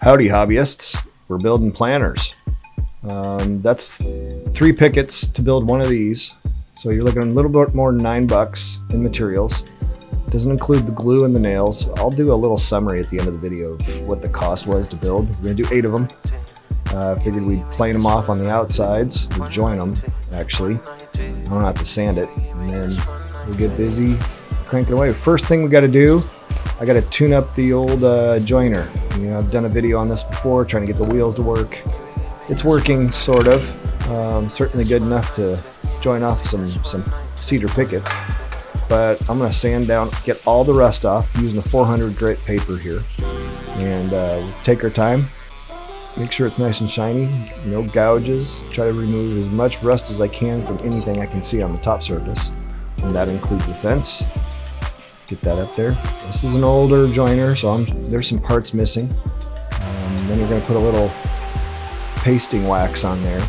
Howdy hobbyists, we're building planters. That's 3 pickets to build one of these. So you're looking at a little bit more than $9 in materials. Doesn't include the glue and the nails. I'll do a little summary at the end of the video of what the cost was to build. We're gonna do 8 of them. Figured we'd plane them off on the outsides, or join them actually. I don't have to sand it, and then we'll get busy cranking away. First thing we gotta do, I gotta tune up the old joiner. You know, I've done a video on this before, trying to get the wheels to work. It's working, sort of. Certainly good enough to join off some cedar pickets. But I'm gonna sand down, get all the rust off using a 400 grit paper here. And take our time, make sure it's nice and shiny, no gouges. Try to remove as much rust as I can from anything I can see on the top surface. And that includes the fence. Get that up there. This is an older joiner, so there's some parts missing. Then you're going to put a little pasting wax on there,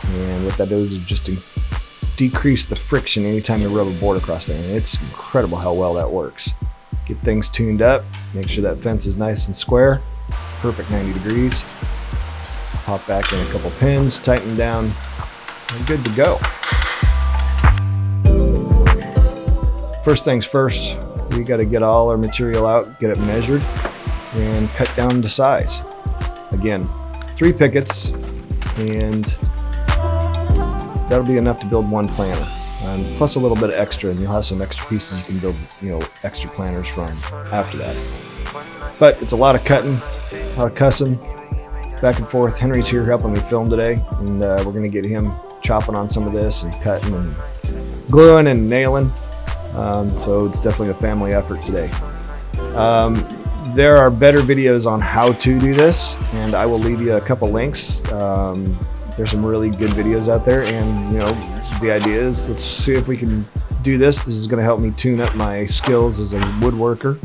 and what that does is just decrease the friction anytime you rub a board across there, and it's incredible how well that works. Get things tuned up, make sure that fence is nice and square, perfect 90 degrees. Pop back in a couple pins, tighten down, and good to go. First things first, we got to get all our material out, get it measured, and cut down to size. Again, 3 pickets, and that'll be enough to build 1 planter, plus a little bit of extra, and you'll have some extra pieces you can build, extra planters from after that. But it's a lot of cutting, a lot of cussing, back and forth. Henry's here helping me film today, and we're going to get him chopping on some of this and cutting and gluing and nailing. So it's definitely a family effort today. There are better videos on how to do this, and I will leave you a couple links. There's some really good videos out there, and the idea is, let's see if we can do this. This is going to help me tune up my skills as a woodworker,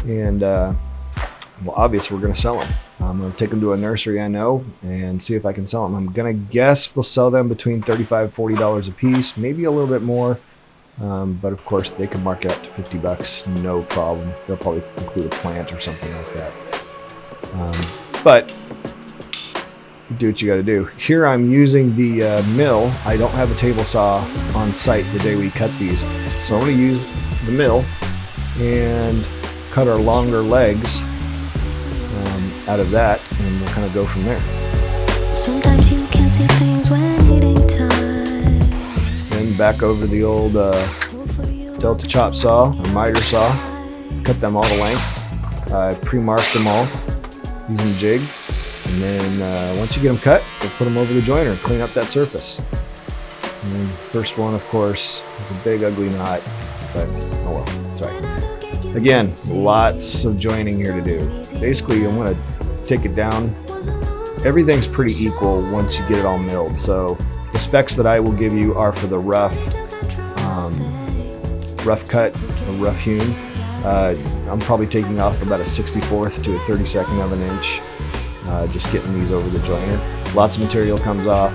and well, obviously we're going to sell them. I'm going to take them to a nursery I know and see if I can sell them. I'm going to guess we'll sell them between $35 and $40 a piece, maybe a little bit more. But of course they can mark it up to $50, no problem. They'll probably include a plant or something like that. But do what you got to do. Here I'm using the mill. I don't have a table saw on site the day we cut these, so I'm going to use the mill and cut our longer legs out of that, and we'll kind of go from there. Sometimes you can't see things when it ain't time. Then back over the old Delta chop saw or miter saw, cut them all to length. I pre-marked them all using jig, and then once you get them cut, we'll put them over the joiner and clean up that surface. And then first one, of course, is a big ugly knot, but oh well, that's right. Again, lots of joining here to do. Basically, I'm going to take it down. Everything's pretty equal once you get it all milled, so the specs that I will give you are for the rough cut or rough hewn. I'm probably taking off about a 64th to a 32nd of an inch, just getting these over the joiner. Lots of material comes off.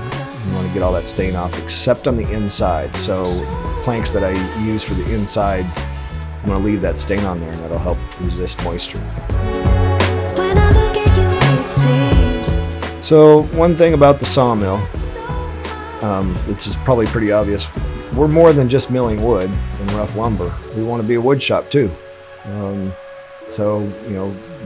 You want to get all that stain off, except on the inside. So planks that I use for the inside, I'm going to leave that stain on there, and that'll help resist moisture. So one thing about the sawmill, which is probably pretty obvious, we're more than just milling wood and rough lumber. We want to be a wood shop too. So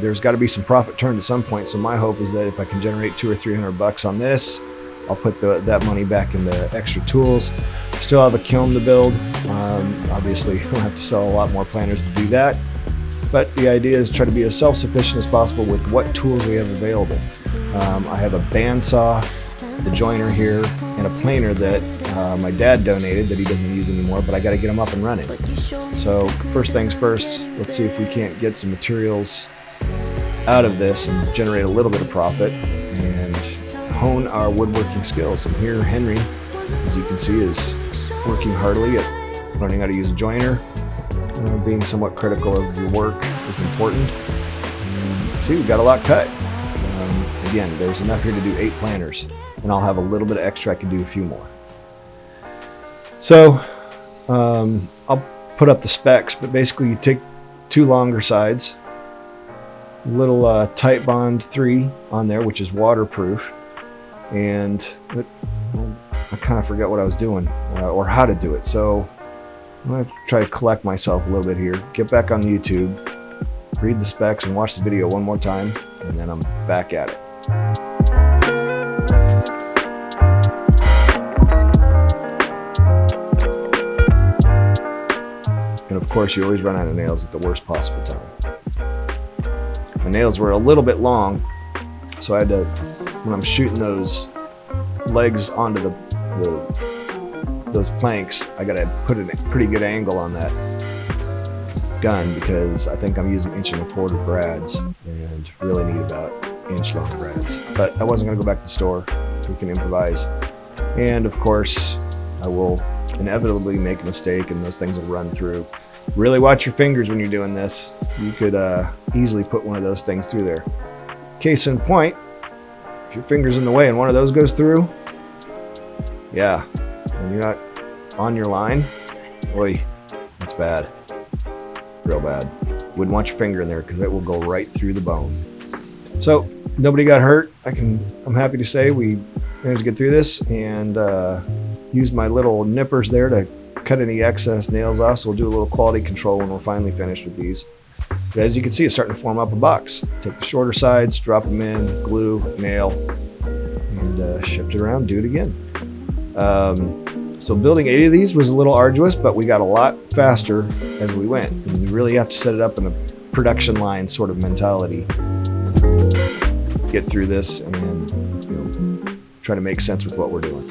there's got to be some profit turned at some point. So my hope is that if I can generate $200 or $300 on this, I'll put that money back into extra tools. Still have a kiln to build. Obviously, we'll have to sell a lot more planters to do that. But the idea is to try to be as self-sufficient as possible with what tools we have available. I have a bandsaw, the joiner here, and a planer that my dad donated that he doesn't use anymore, but I got to get them up and running. So first things first, let's see if we can't get some materials out of this and generate a little bit of profit and hone our woodworking skills. And here Henry, as you can see, is working heartily at learning how to use a joiner. Being somewhat critical of your work is important. And see, we've got a lot cut. Again, there's enough here to do 8 planters, and I'll have a little bit of extra. I can do a few more. So I'll put up the specs, but basically you take 2 longer sides, little tight bond 3 on there, which is waterproof. And I kind of forgot what I was doing or how to do it. So I'm going to try to collect myself a little bit here, get back on YouTube, read the specs and watch the video one more time, and then I'm back at it. And of course, you always run out of nails at the worst possible time. My nails were a little bit long, so I had to, when I'm shooting those legs onto those planks, I gotta put a pretty good angle on that gun because I think I'm using 1.25 inch brads and really need about 1 inch long brads. But I wasn't gonna go back to the store, so we can improvise. And of course, I will inevitably make a mistake and those things will run through. Really watch your fingers when you're doing this. You could easily put one of those things through there. Case in point, if your finger's in the way and one of those goes through, yeah, and you're not on your line, boy, that's bad. Real bad. Wouldn't want your finger in there because it will go right through the bone. So nobody got hurt. I'm happy to say we managed to get through this and use my little nippers there to cut any excess nails off. So we'll do a little quality control when we're finally finished with these. But as you can see, it's starting to form up a box. Take the shorter sides, drop them in, glue, nail, and shift it around, do it again. So building 8 of these was a little arduous, but we got a lot faster as we went. And you really have to set it up in a production line sort of mentality. Get through this and try to make sense with what we're doing.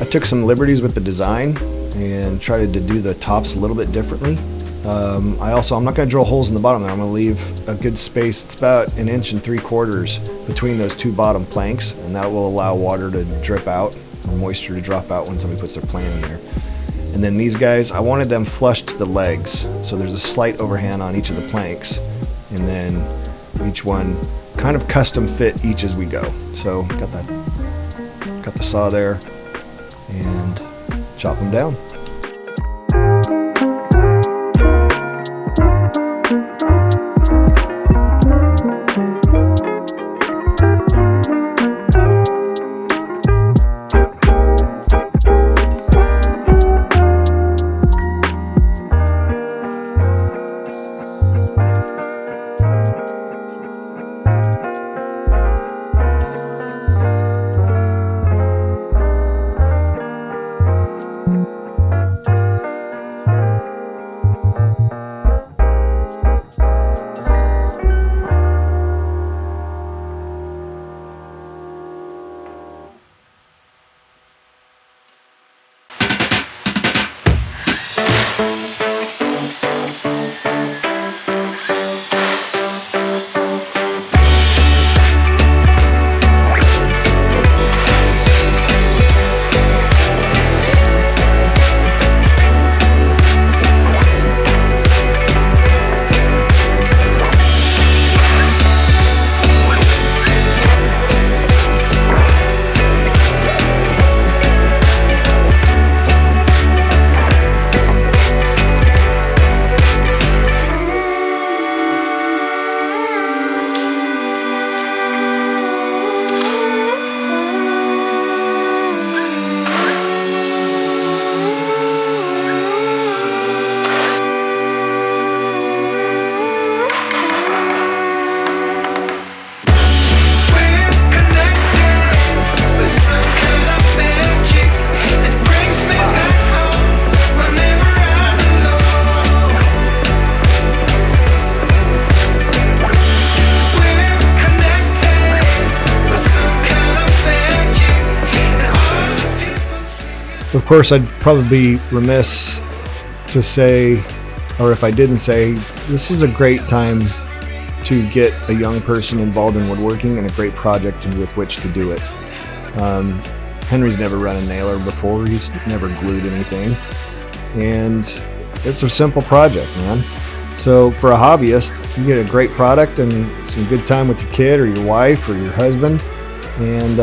I took some liberties with the design and tried to do the tops a little bit differently. I'm not going to drill holes in the bottom there. I'm going to leave a good space. It's about 1.75 inches between those 2 bottom planks, and that will allow water to drip out and moisture to drop out when somebody puts their plant in there. And then these guys, I wanted them flush to the legs, so there's a slight overhand on each of the planks, and then each one kind of custom fit each as we go. So got the saw there and chop them down. Of course, I'd probably be remiss to say, or if I didn't say, this is a great time to get a young person involved in woodworking and a great project with which to do it. Henry's never run a nailer before. He's never glued anything. And it's a simple project, man. So for a hobbyist, you get a great product and some good time with your kid or your wife or your husband. And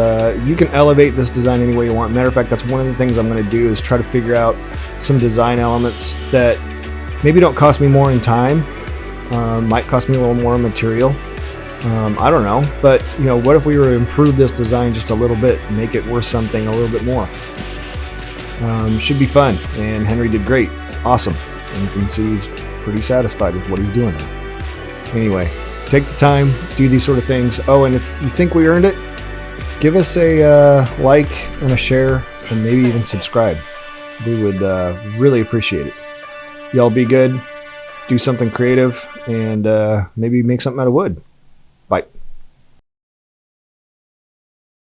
you can elevate this design any way you want. Matter of fact, that's one of the things I'm going to do is try to figure out some design elements that maybe don't cost me more in time, might cost me a little more material, I don't know, but what if we were to improve this design just a little bit, make it worth something a little bit more? Should be fun, and Henry did great. Awesome. And you can see he's pretty satisfied with what he's doing. Anyway, take the time, do these sort of things. Oh, and if you think we earned it, give us a like and a share, and maybe even subscribe. We would really appreciate it. Y'all be good, do something creative, and maybe make something out of wood.